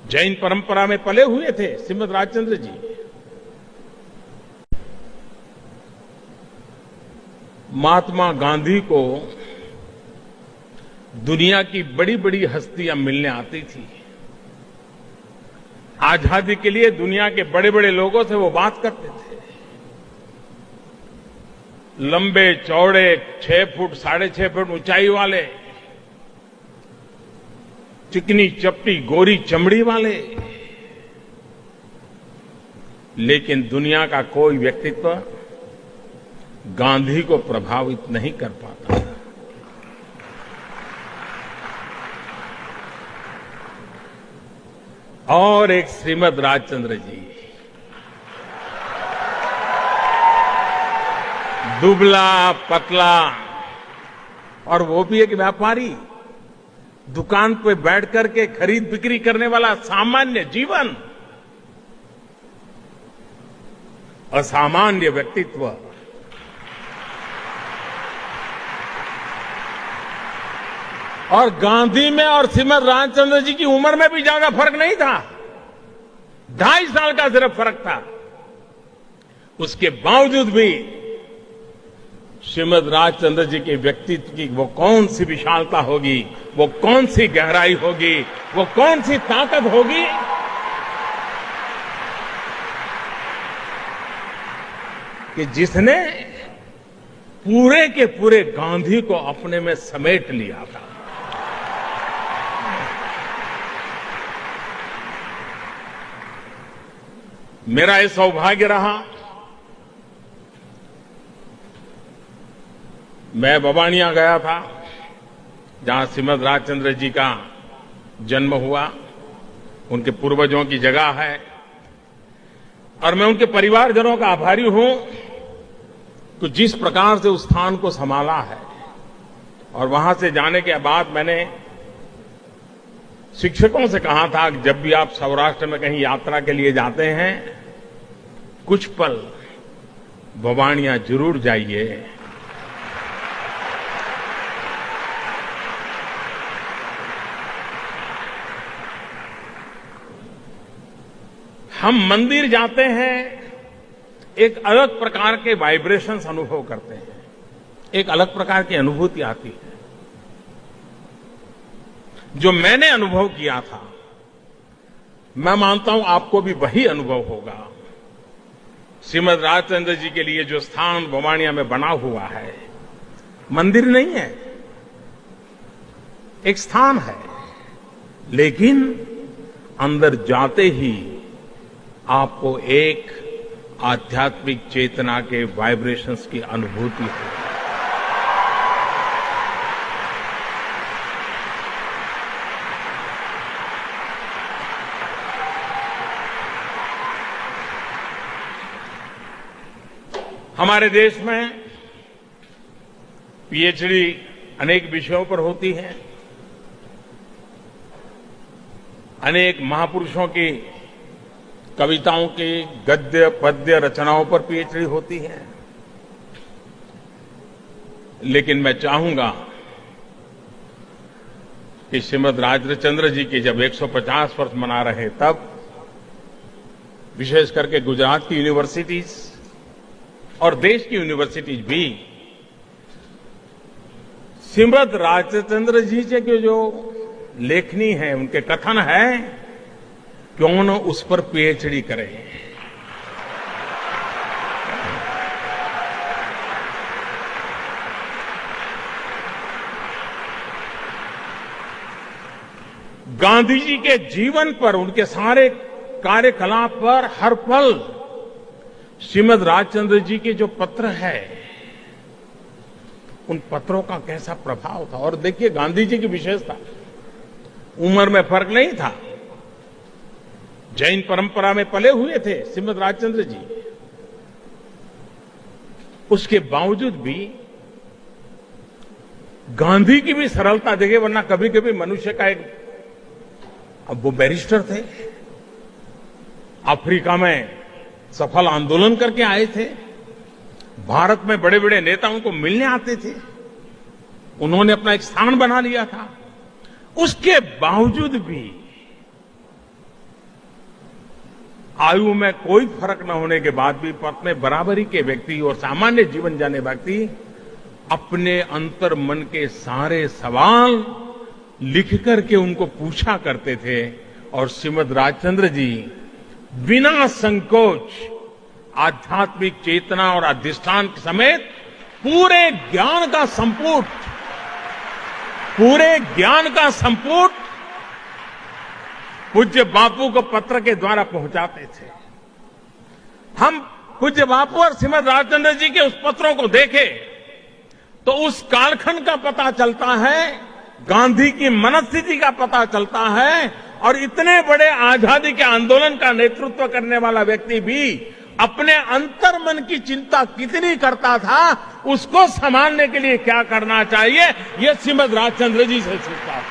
जैन परंपरा में पले हुए थे श्रीमद राजचंद्र जी। महात्मा गांधी को दुनिया की बड़ी बड़ी हस्तियां मिलने आती थी। आजादी के लिए दुनिया के बड़े बड़े लोगों से वो बात करते थे। लंबे चौड़े 6 फुट 6.5 फुट ऊंचाई वाले, चिकनी चपटी गोरी चमड़ी वाले, लेकिन दुनिया का कोई व्यक्तित्व गांधी को प्रभावित नहीं कर पाता। और एक श्रीमद राजचंद्र जी, दुबला पतला, और वो भी एक व्यापारी, दुकान पे बैठ करके खरीद बिक्री करने वाला सामान्य जीवन, असामान्य व्यक्तित्व। और गांधी में और श्रीमद राजचंद्र जी की उम्र में भी ज्यादा फर्क नहीं था, 2.5 साल का सिर्फ फर्क था। उसके बावजूद भी श्रीमद राजचंद्र जी के व्यक्तित्व की वो कौन सी विशालता होगी, वो कौन सी गहराई होगी, वो कौन सी ताकत होगी कि जिसने पूरे के पूरे गांधी को अपने में समेट लिया था। मेरा ये सौभाग्य रहा, मैं बवानिया गया था जहां श्रीमद राजचंद्र जी का जन्म हुआ, उनके पूर्वजों की जगह है, और मैं उनके परिवारजनों का आभारी हूं कि जिस प्रकार से उस स्थान को संभाला है। और वहां से जाने के बाद मैंने शिक्षकों से कहा था कि जब भी आप सौराष्ट्र में कहीं यात्रा के लिए जाते हैं, कुछ पल बवानिया जरूर जाइए। हम मंदिर जाते हैं, एक अलग प्रकार के वाइब्रेशंस अनुभव करते हैं, एक अलग प्रकार की अनुभूति आती है। जो मैंने अनुभव किया था, मैं मानता हूं आपको भी वही अनुभव होगा। श्रीमद राजचंद्र जी के लिए जो स्थान बवानिया में बना हुआ है, मंदिर नहीं है, एक स्थान है, लेकिन अंदर जाते ही आपको एक आध्यात्मिक चेतना के वाइब्रेशंस की अनुभूति होगी। हमारे देश में पीएचडी अनेक विषयों पर होती है, अनेक महापुरुषों की कविताओं की गद्य पद्य रचनाओं पर पीएचडी होती है। लेकिन मैं चाहूंगा कि श्रीमद राजचंद्र जी के जब 150 वर्ष मना रहे, तब विशेष करके गुजरात की यूनिवर्सिटीज और देश की यूनिवर्सिटीज भी श्रीमद राजचंद्र जी के जो लेखनी है, उनके कथन है, क्यों न उस पर पीएचडी करें। गांधी जी के जीवन पर, उनके सारे कार्यकलाप पर हर पल श्रीमद राजचंद्र जी के जो पत्र है, उन पत्रों का कैसा प्रभाव था। और देखिए गांधी जी की विशेषता, उम्र में फर्क नहीं था, जैन परंपरा में पले हुए थे श्रीमद राजचंद्र जी, उसके बावजूद भी गांधी की भी सरलता देखिए। वरना कभी कभी मनुष्य का एक, अब वो बैरिस्टर थे, अफ्रीका में सफल आंदोलन करके आए थे, भारत में बड़े बड़े नेता उनको मिलने आते थे, उन्होंने अपना एक स्थान बना लिया था। उसके बावजूद भी आयु में कोई फर्क न होने के बाद भी अपने बराबरी के व्यक्ति और सामान्य जीवन जाने व्यक्ति अपने अंतर मन के सारे सवाल लिख करके उनको पूछा करते थे और श्रीमद राजचंद्र जी बिना संकोच आध्यात्मिक चेतना और अधिष्ठान समेत पूरे ज्ञान का संपुट पूज्य बापू को पत्र के द्वारा पहुंचाते थे। हम पूज्य बापू और श्रीमद राजचंद्र जी के उस पत्रों को देखें तो उस कालखंड का पता चलता है, गांधी की मनस्थिति का पता चलता है और इतने बड़े आजादी के आंदोलन का नेतृत्व करने वाला व्यक्ति भी अपने अंतर मन की चिंता कितनी करता था, उसको संभालने के लिए क्या करना चाहिए, यह श्रीमद राजचंद्र जी से सीखा।